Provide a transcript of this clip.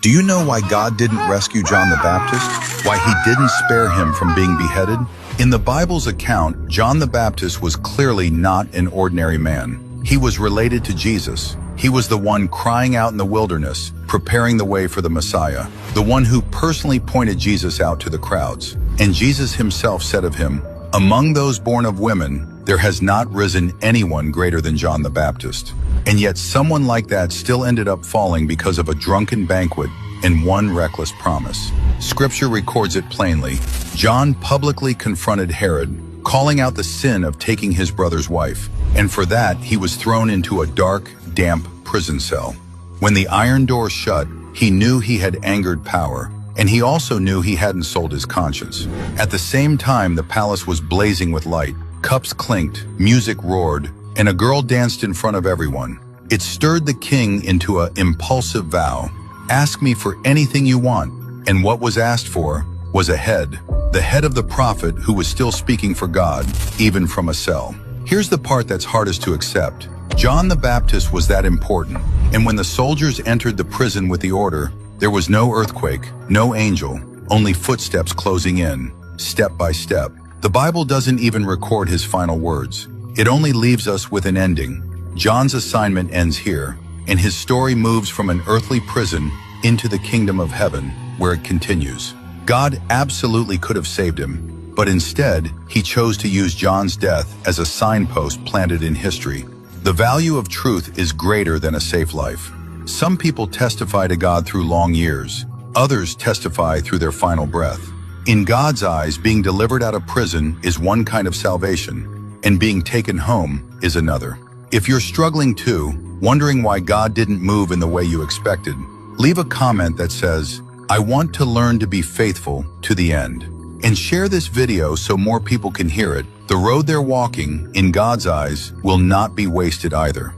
Do you know why God didn't rescue John the Baptist? Why he didn't spare him from being beheaded? In the Bible's account, John the Baptist was clearly not an ordinary man. He was related to Jesus. He was the one crying out in the wilderness, preparing the way for the Messiah, the one who personally pointed Jesus out to the crowds. And Jesus himself said of him, "Among those born of women, there has not risen anyone greater than John the Baptist." And yet someone like that still ended up falling because of a drunken banquet and one reckless promise. Scripture records it plainly. John publicly confronted Herod, calling out the sin of taking his brother's wife. And for that, he was thrown into a dark, damp prison cell. When the iron door shut, he knew he had angered power, and he also knew he hadn't sold his conscience. At the same time, the palace was blazing with light. Cups clinked, music roared, and a girl danced in front of everyone. It stirred the king into an impulsive vow. "Ask me for anything you want." And what was asked for was a head, the head of the prophet who was still speaking for God, even from a cell. Here's the part that's hardest to accept. John the Baptist was that important, and when the soldiers entered the prison with the order, there was no earthquake, no angel, only footsteps closing in, step by step. The Bible doesn't even record his final words. It only leaves us with an ending. John's assignment ends here, and his story moves from an earthly prison into the kingdom of heaven, where it continues. God absolutely could have saved him, but instead, he chose to use John's death as a signpost planted in history. The value of truth is greater than a safe life. Some people testify to God through long years. Others testify through their final breath. In God's eyes, being delivered out of prison is one kind of salvation, and being taken home is another. If you're struggling too, wondering why God didn't move in the way you expected, leave a comment that says, "I want to learn to be faithful to the end." And share this video so more people can hear it. The road they're walking, in God's eyes, will not be wasted either.